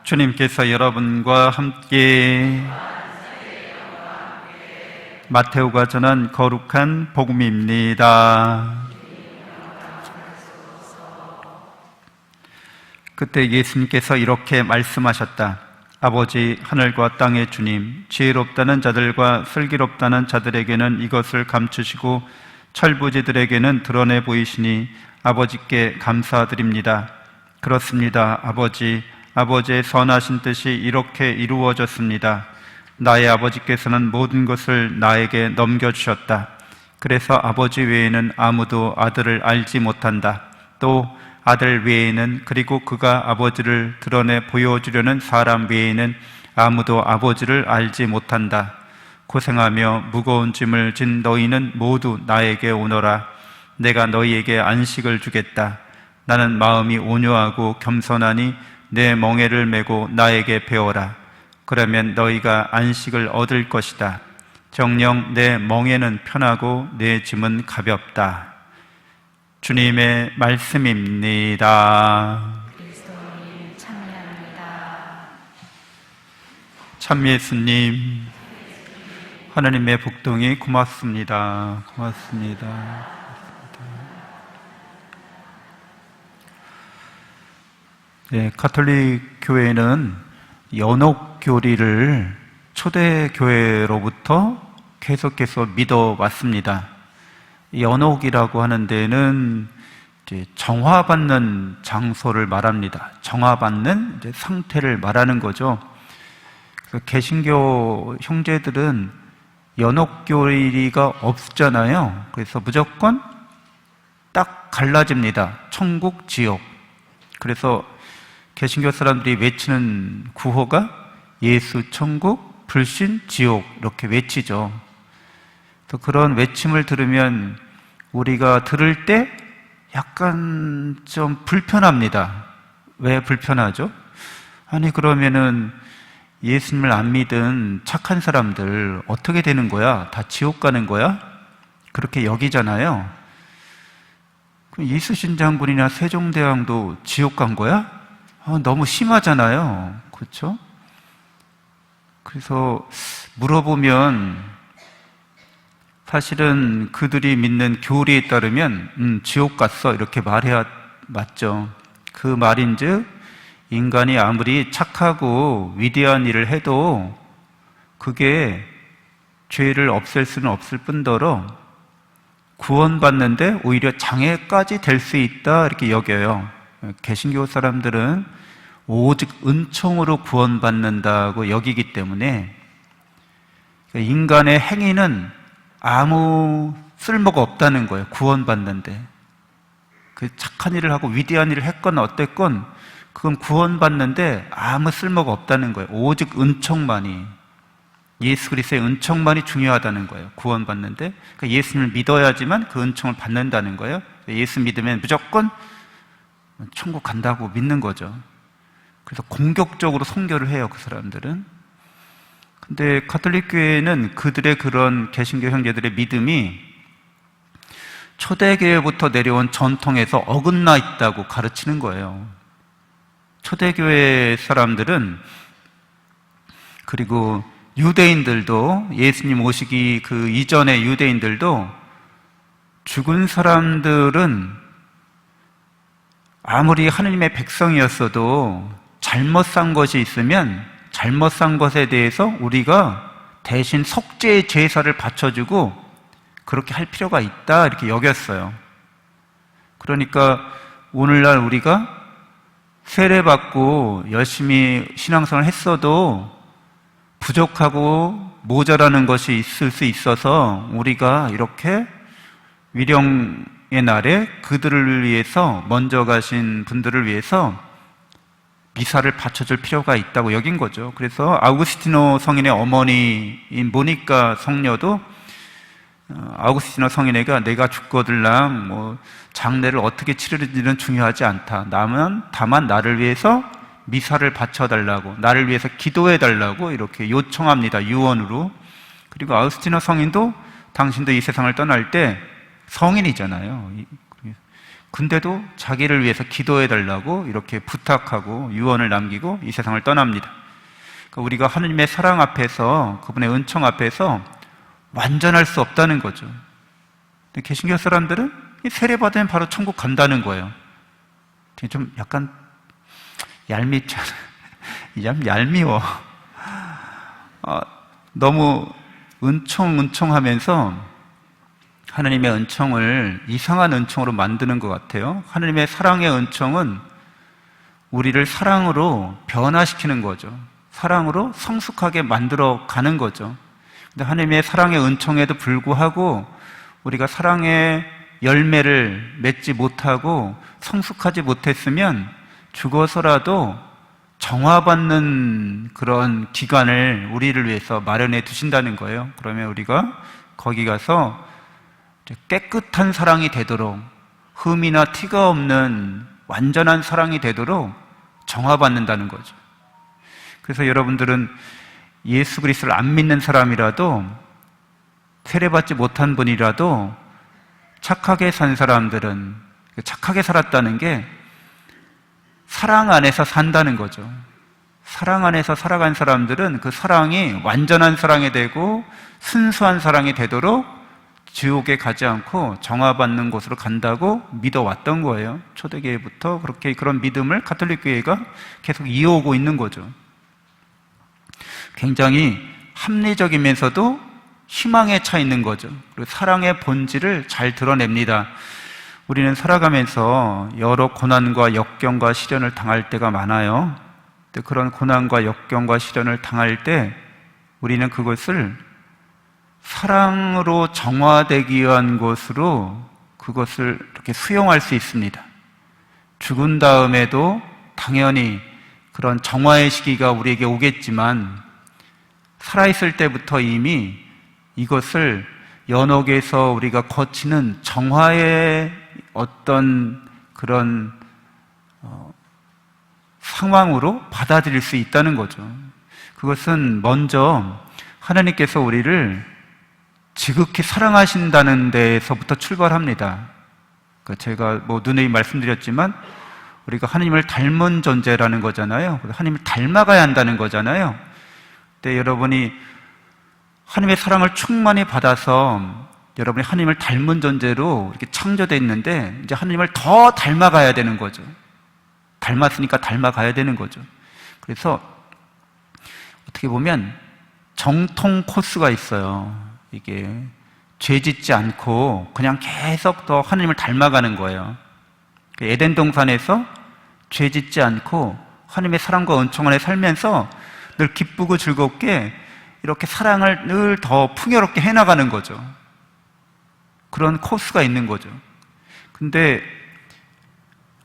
주님께서 여러분과 함께 마테오가 전한 거룩한 복음입니다. 그때 예수님께서 이렇게 말씀하셨다. 아버지, 하늘과 땅의 주님, 지혜롭다는 자들과 슬기롭다는 자들에게는 이것을 감추시고 철부지들에게는 드러내 보이시니 아버지께 감사드립니다. 그렇습니다. 아버지의 선하신 뜻이 이렇게 이루어졌습니다. 나의 아버지께서는 모든 것을 나에게 넘겨주셨다. 그래서 아버지 외에는 아무도 아들을 알지 못한다. 또 아들 외에는, 그리고 그가 아버지를 드러내 보여주려는 사람 외에는 아무도 아버지를 알지 못한다. 고생하며 무거운 짐을 진 너희는 모두 나에게 오너라. 내가 너희에게 안식을 주겠다. 나는 마음이 온유하고 겸손하니 내 멍에를 메고 나에게 배워라. 그러면 너희가 안식을 얻을 것이다. 정녕 내 멍에는 편하고 내 짐은 가볍다. 주님의 말씀입니다. 그리스도님 참여합니다. 참 예수님, 하나님의 복동이 고맙습니다. 고맙습니다. 네, 가톨릭 교회는 연옥교리를 초대교회로부터 계속해서 믿어왔습니다. 연옥이라고 하는 데는 이제 정화받는 장소를 말합니다. 정화받는 이제 상태를 말하는 거죠. 그래서 개신교 형제들은 연옥교리가 없잖아요. 그래서 무조건 딱 갈라집니다. 천국, 지옥. 그래서 개신교 사람들이 외치는 구호가 예수 천국, 불신 지옥 이렇게 외치죠. 또 그런 외침을 들으면 우리가 들을 때 약간 좀 불편합니다. 왜 불편하죠? 아니 그러면은 예수님을 안 믿은 착한 사람들 어떻게 되는 거야? 다 지옥 가는 거야? 그렇게 여기잖아요. 그럼 이순신 장군이나 세종대왕도 지옥 간 거야? 너무 심하잖아요. 그렇죠? 그래서 물어보면 사실은 그들이 믿는 교리에 따르면 지옥 갔어 이렇게 말해야 맞죠. 그 말인즉 인간이 아무리 착하고 위대한 일을 해도 그게 죄를 없앨 수는 없을 뿐더러 구원받는데 오히려 장애까지 될 수 있다 이렇게 여겨요. 개신교 사람들은 오직 은총으로 구원받는다고 여기기 때문에 인간의 행위는 아무 쓸모가 없다는 거예요. 구원받는데 그 착한 일을 하고 위대한 일을 했건 어땠건 그건 구원받는데 아무 쓸모가 없다는 거예요. 오직 은총만이, 예수 그리스도의 은총만이 중요하다는 거예요. 구원받는데 그러니까 예수님을 믿어야지만 그 은총을 받는다는 거예요. 예수 믿으면 무조건 천국 간다고 믿는 거죠. 그래서 공격적으로 선교를 해요, 그 사람들은. 근데 가톨릭 교회는 그들의 그런 개신교 형제들의 믿음이 초대교회부터 내려온 전통에서 어긋나 있다고 가르치는 거예요. 초대교회 사람들은, 그리고 유대인들도, 예수님 오시기 그 이전의 유대인들도 죽은 사람들은 아무리 하느님의 백성이었어도 잘못 산 것이 있으면 잘못 산 것에 대해서 우리가 대신 속죄의 제사를 바쳐주고 그렇게 할 필요가 있다 이렇게 여겼어요. 그러니까 오늘날 우리가 세례받고 열심히 신앙생활을 했어도 부족하고 모자라는 것이 있을 수 있어서 우리가 이렇게 위령의 날에 그들을 위해서 먼저 가신 분들을 위해서 미사를 바쳐줄 필요가 있다고 여긴 거죠. 그래서 아우구스티노 성인의 어머니인 모니카 성녀도 아우구스티노 성인에게 내가 죽거들랑 장례를 어떻게 치르는지는 중요하지 않다. 다만 나를 위해서 미사를 바쳐달라고, 나를 위해서 기도해달라고 이렇게 요청합니다. 유언으로. 그리고 아우구스티노 성인도 당신도 이 세상을 떠날 때 성인이잖아요. 근데도 자기를 위해서 기도해달라고 이렇게 부탁하고 유언을 남기고 이 세상을 떠납니다. 그러니까 우리가 하느님의 사랑 앞에서, 그분의 은총 앞에서 완전할 수 없다는 거죠. 근데 개신교 사람들은 세례받으면 바로 천국 간다는 거예요. 좀 약간 얄밉잖아. 얄미워. 너무 은총하면서 하나님의 은총을 이상한 은총으로 만드는 것 같아요. 하나님의 사랑의 은총은 우리를 사랑으로 변화시키는 거죠. 사랑으로 성숙하게 만들어 가는 거죠. 근데 하나님의 사랑의 은총에도 불구하고 우리가 사랑의 열매를 맺지 못하고 성숙하지 못했으면 죽어서라도 정화받는 그런 기간을 우리를 위해서 마련해 두신다는 거예요. 그러면 우리가 거기 가서 깨끗한 사랑이 되도록, 흠이나 티가 없는 완전한 사랑이 되도록 정화받는다는 거죠. 그래서 여러분들은 예수 그리스도를 안 믿는 사람이라도, 세례받지 못한 분이라도 착하게 산 사람들은, 착하게 살았다는 게 사랑 안에서 산다는 거죠. 사랑 안에서 살아간 사람들은 그 사랑이 완전한 사랑이 되고 순수한 사랑이 되도록 지옥에 가지 않고 정화받는 곳으로 간다고 믿어왔던 거예요. 초대교회부터 그렇게 그런 믿음을 가톨릭 교회가 계속 이어오고 있는 거죠. 굉장히 합리적이면서도 희망에 차 있는 거죠. 그리고 사랑의 본질을 잘 드러냅니다. 우리는 살아가면서 여러 고난과 역경과 시련을 당할 때가 많아요. 근데 그런 고난과 역경과 시련을 당할 때 우리는 그것을 사랑으로 정화되기 위한 것으로 그것을 이렇게 수용할 수 있습니다. 죽은 다음에도 당연히 그런 정화의 시기가 우리에게 오겠지만 살아있을 때부터 이미 이것을 연옥에서 우리가 거치는 정화의 어떤 그런 상황으로 받아들일 수 있다는 거죠. 그것은 먼저 하나님께서 우리를 지극히 사랑하신다는 데에서부터 출발합니다. 제가 누누이 말씀드렸지만 우리가 하나님을 닮은 존재라는 거잖아요. 하나님을 닮아가야 한다는 거잖아요. 근데 여러분이 하나님의 사랑을 충만히 받아서 여러분이 하나님을 닮은 존재로 이렇게 창조되어 있는데 이제 하나님을 더 닮아가야 되는 거죠. 닮았으니까 닮아가야 되는 거죠. 그래서 어떻게 보면 정통 코스가 있어요. 이게 죄 짓지 않고 그냥 계속 더 하나님을 닮아가는 거예요. 에덴 동산에서 죄 짓지 않고 하나님의 사랑과 은총 안에 살면서 늘 기쁘고 즐겁게 이렇게 사랑을 늘 더 풍요롭게 해나가는 거죠. 그런 코스가 있는 거죠. 근데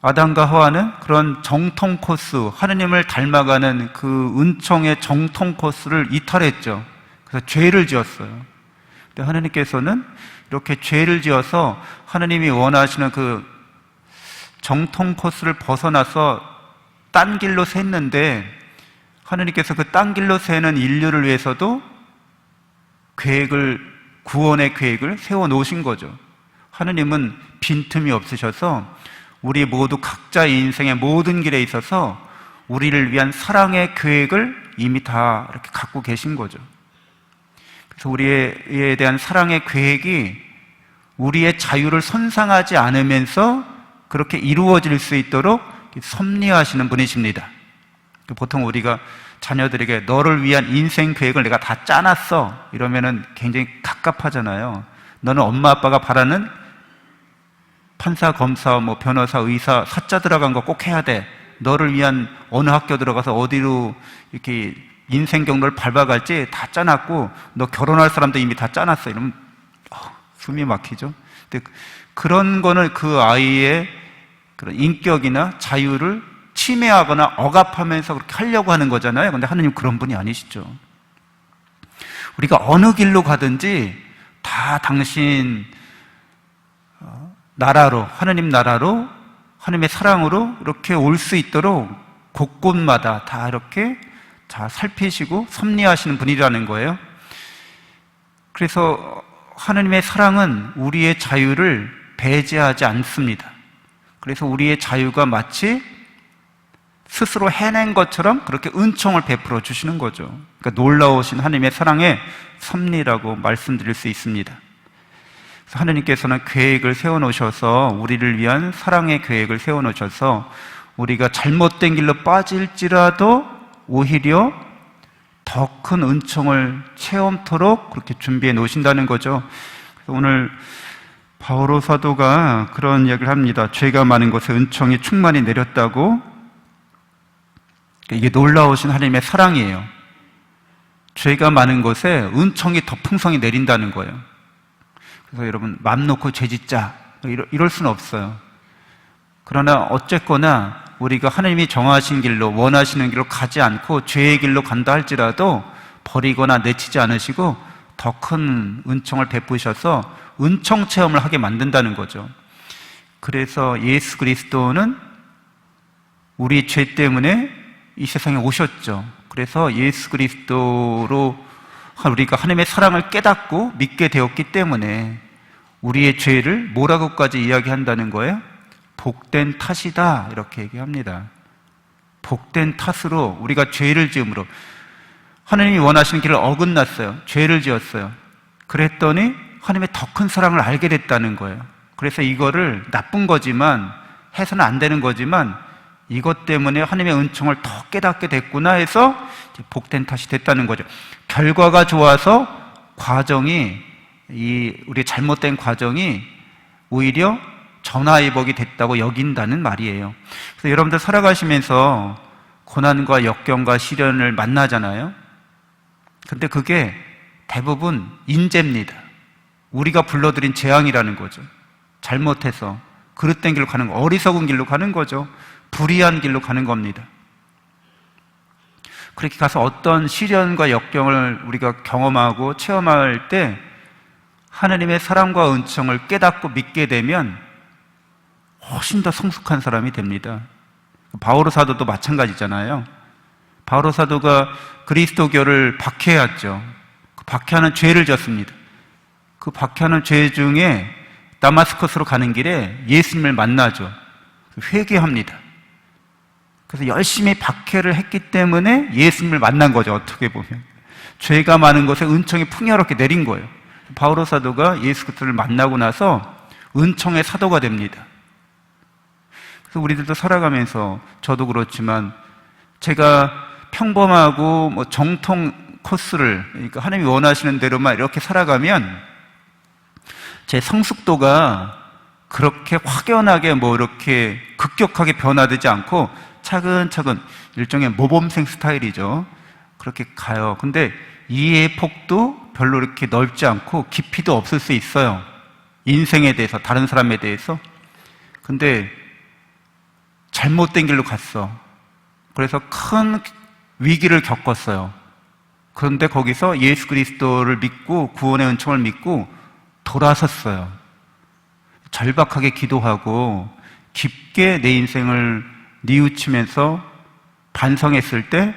아담과 하와는 그런 정통 코스, 하나님을 닮아가는 그 은총의 정통 코스를 이탈했죠. 그래서 죄를 지었어요. 근데 하나님께서는 이렇게 죄를 지어서 하나님이 원하시는 그 정통 코스를 벗어나서 딴 길로 샜는데 하나님께서 그 딴 길로 새는 인류를 위해서도 구원의 계획을 세워 놓으신 거죠. 하나님은 빈틈이 없으셔서 우리 모두 각자의 인생의 모든 길에 있어서 우리를 위한 사랑의 계획을 이미 다 이렇게 갖고 계신 거죠. 그래서 우리에 대한 사랑의 계획이 우리의 자유를 손상하지 않으면서 그렇게 이루어질 수 있도록 섭리하시는 분이십니다. 보통 우리가 자녀들에게 너를 위한 인생 계획을 내가 다 짜놨어 이러면은 굉장히 갑갑하잖아요. 너는 엄마 아빠가 바라는 판사, 검사, 변호사, 의사, 사자 들어간 거 꼭 해야 돼. 너를 위한 어느 학교 들어가서 어디로 이렇게 인생 경로를 밟아갈지 다 짜놨고 너 결혼할 사람도 이미 다 짜놨어. 이러면 숨이 막히죠. 근데 그런 거는 그 아이의 그런 인격이나 자유를 침해하거나 억압하면서 그렇게 하려고 하는 거잖아요. 근데 하나님 그런 분이 아니시죠. 우리가 어느 길로 가든지 다 당신 나라로, 하나님 나라로, 하나님의 사랑으로 이렇게 올 수 있도록 곳곳마다 다 이렇게 다 살피시고 섭리하시는 분이라는 거예요. 그래서 하나님의 사랑은 우리의 자유를 배제하지 않습니다. 그래서 우리의 자유가 마치 스스로 해낸 것처럼 그렇게 은총을 베풀어 주시는 거죠. 그러니까 놀라우신 하나님의 사랑의 섭리라고 말씀드릴 수 있습니다. 그래서 하나님께서는 계획을 세워놓으셔서, 우리를 위한 사랑의 계획을 세워놓으셔서 우리가 잘못된 길로 빠질지라도 오히려 더 큰 은총을 체험토록 그렇게 준비해 놓으신다는 거죠. 그래서 오늘 바오로 사도가 그런 이야기를 합니다. 죄가 많은 곳에 은총이 충만히 내렸다고. 이게 놀라우신 하나님의 사랑이에요. 죄가 많은 곳에 은총이 더 풍성히 내린다는 거예요. 그래서 여러분, 맘 놓고 죄 짓자 이럴 수는 없어요. 그러나 어쨌거나 우리가 하나님이 정하신 길로, 원하시는 길로 가지 않고 죄의 길로 간다 할지라도 버리거나 내치지 않으시고 더 큰 은총을 베푸셔서 은총 체험을 하게 만든다는 거죠. 그래서 예수 그리스도는 우리 죄 때문에 이 세상에 오셨죠. 그래서 예수 그리스도로 우리가 하나님의 사랑을 깨닫고 믿게 되었기 때문에 우리의 죄를 뭐라고까지 이야기한다는 거예요? 복된 탓이다, 이렇게 얘기합니다. 복된 탓으로 우리가 죄를 지음으로, 하나님이 원하시는 길을 어긋났어요. 죄를 지었어요. 그랬더니 하나님의 더 큰 사랑을 알게 됐다는 거예요. 그래서 이거를 나쁜 거지만, 해서는 안 되는 거지만, 이것 때문에 하나님의 은총을 더 깨닫게 됐구나 해서 복된 탓이 됐다는 거죠. 결과가 좋아서 우리 잘못된 과정이 오히려 전화위복이 됐다고 여긴다는 말이에요. 그래서 여러분들 살아가시면서 고난과 역경과 시련을 만나잖아요. 근데 그게 대부분 인재입니다. 우리가 불러들인 재앙이라는 거죠. 잘못해서 그릇된 길로 가는 거, 어리석은 길로 가는 거죠. 불의한 길로 가는 겁니다. 그렇게 가서 어떤 시련과 역경을 우리가 경험하고 체험할 때 하나님의 사랑과 은총을 깨닫고 믿게 되면 훨씬 더 성숙한 사람이 됩니다. 바오로 사도도 마찬가지잖아요. 바오로 사도가 그리스도교를 박해했죠. 그 박해하는 죄를 졌습니다. 그 박해하는 죄 중에 다마스커스로 가는 길에 예수님을 만나죠. 회개합니다. 그래서 열심히 박해를 했기 때문에 예수님을 만난 거죠. 어떻게 보면 죄가 많은 곳에 은총이 풍요롭게 내린 거예요. 바오로 사도가 예수 그리스도를 만나고 나서 은총의 사도가 됩니다. 그래서 우리들도 살아가면서, 저도 그렇지만 제가 평범하고 정통 코스를, 그러니까 하나님이 원하시는 대로만 이렇게 살아가면 제 성숙도가 그렇게 확연하게 이렇게 급격하게 변화되지 않고 차근차근, 일종의 모범생 스타일이죠. 그렇게 가요. 근데 이해의 폭도 별로 이렇게 넓지 않고 깊이도 없을 수 있어요. 인생에 대해서, 다른 사람에 대해서. 근데 잘못된 길로 갔어. 그래서 큰 위기를 겪었어요. 그런데 거기서 예수 그리스도를 믿고 구원의 은총을 믿고 돌아섰어요. 절박하게 기도하고 깊게 내 인생을 뉘우치면서 반성했을 때,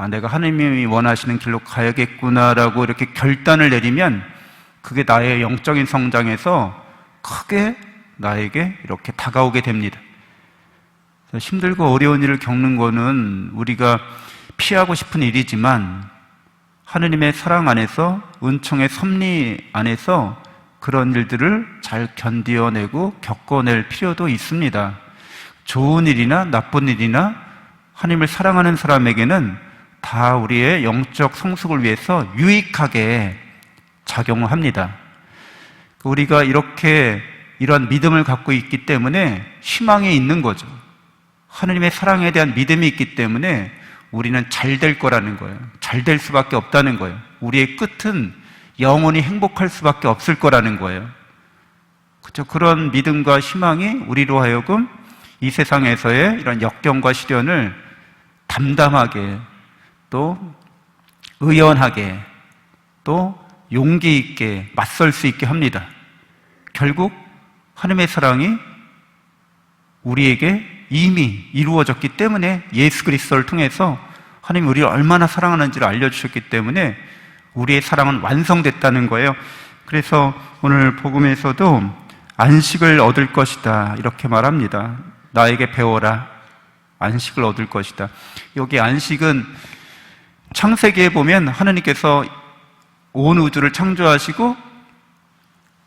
내가 하나님이 원하시는 길로 가야겠구나라고 이렇게 결단을 내리면 그게 나의 영적인 성장에서 크게 나에게 이렇게 다가오게 됩니다. 힘들고 어려운 일을 겪는 거는 우리가 피하고 싶은 일이지만 하느님의 사랑 안에서, 은총의 섭리 안에서 그런 일들을 잘 견디어내고 겪어낼 필요도 있습니다. 좋은 일이나 나쁜 일이나 하나님을 사랑하는 사람에게는 다 우리의 영적 성숙을 위해서 유익하게 작용을 합니다. 우리가 이런 믿음을 갖고 있기 때문에 희망이 있는 거죠. 하나님의 사랑에 대한 믿음이 있기 때문에 우리는 잘 될 거라는 거예요. 잘 될 수밖에 없다는 거예요. 우리의 끝은 영원히 행복할 수밖에 없을 거라는 거예요. 그렇죠? 그런 믿음과 희망이 우리로 하여금 이 세상에서의 이런 역경과 시련을 담담하게, 또 의연하게, 또 용기 있게 맞설 수 있게 합니다. 결국 하나님의 사랑이 우리에게 이미 이루어졌기 때문에, 예수 그리스도를 통해서 하나님이 우리를 얼마나 사랑하는지를 알려주셨기 때문에 우리의 사랑은 완성됐다는 거예요. 그래서 오늘 복음에서도 안식을 얻을 것이다 이렇게 말합니다. 나에게 배워라. 안식을 얻을 것이다. 여기 안식은 창세기에 보면 하나님께서 온 우주를 창조하시고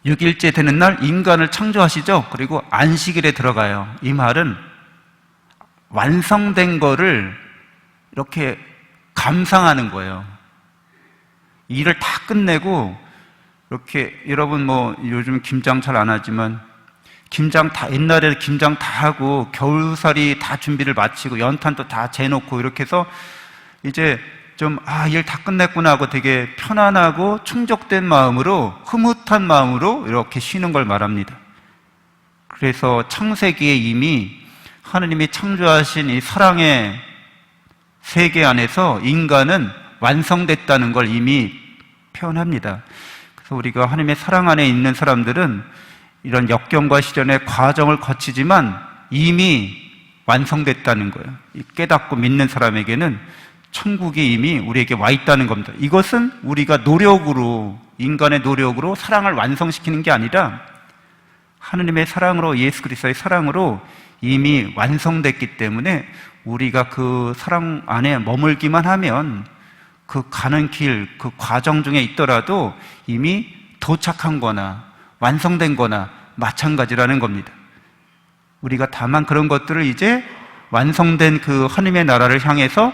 6일째 되는 날 인간을 창조하시죠. 그리고 안식일에 들어가요. 이 말은 완성된 거를 이렇게 감상하는 거예요. 일을 다 끝내고 이렇게 여러분 뭐 요즘 김장 잘 안 하지만 김장 다 옛날에 김장 다 하고 겨울살이 다 준비를 마치고 연탄도 다 재놓고 이렇게 해서 이제 좀 일 다 끝냈구나 하고 되게 편안하고 충족된 마음으로 흐뭇한 마음으로 이렇게 쉬는 걸 말합니다. 그래서 창세기에 이미 하느님이 창조하신 이 사랑의 세계 안에서 인간은 완성됐다는 걸 이미 표현합니다. 그래서 우리가 하느님의 사랑 안에 있는 사람들은 이런 역경과 시련의 과정을 거치지만 이미 완성됐다는 거예요. 깨닫고 믿는 사람에게는 천국이 이미 우리에게 와 있다는 겁니다. 이것은 우리가 노력으로, 인간의 노력으로 사랑을 완성시키는 게 아니라 하느님의 사랑으로, 예수 그리스도의 사랑으로 이미 완성됐기 때문에 우리가 그 사랑 안에 머물기만 하면 그 가는 길, 그 과정 중에 있더라도 이미 도착한 거나 완성된 거나 마찬가지라는 겁니다. 우리가 다만 그런 것들을 이제 완성된 그 하느님의 나라를 향해서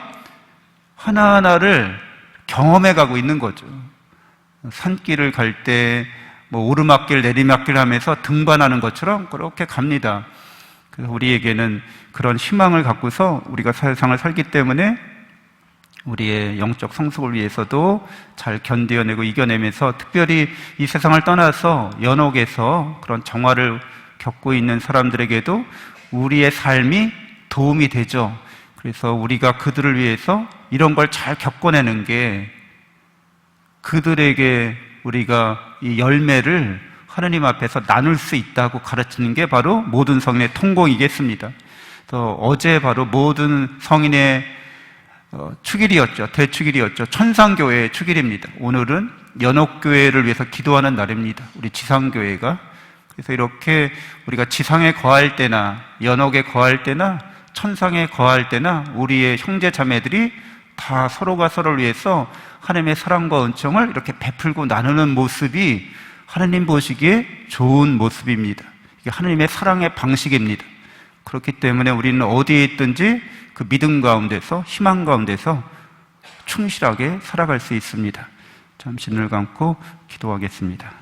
하나하나를 경험해 가고 있는 거죠. 산길을 갈 때 뭐 오르막길 내리막길 하면서 등반하는 것처럼 그렇게 갑니다. 그래서 우리에게는 그런 희망을 갖고서 우리가 세상을 살기 때문에 우리의 영적 성숙을 위해서도 잘 견뎌내고 이겨내면서 특별히 이 세상을 떠나서 연옥에서 그런 정화를 겪고 있는 사람들에게도 우리의 삶이 도움이 되죠. 그래서 우리가 그들을 위해서 이런 걸 잘 겪어내는 게 그들에게 우리가 이 열매를 하나님 앞에서 나눌 수 있다고 가르치는 게 바로 모든 성인의 통공이겠습니다. 그래서 어제 바로 모든 성인의 축일이었죠. 대축일이었죠. 천상교회의 축일입니다. 오늘은 연옥교회를 위해서 기도하는 날입니다. 우리 지상교회가. 그래서 이렇게 우리가 지상에 거할 때나 연옥에 거할 때나 천상에 거할 때나 우리의 형제 자매들이 다 서로가 서로를 위해서 하나님의 사랑과 은총을 이렇게 베풀고 나누는 모습이 하나님 보시기에 좋은 모습입니다. 이게 하나님의 사랑의 방식입니다. 그렇기 때문에 우리는 어디에 있든지 그 믿음 가운데서, 희망 가운데서 충실하게 살아갈 수 있습니다. 잠시 눈을 감고 기도하겠습니다.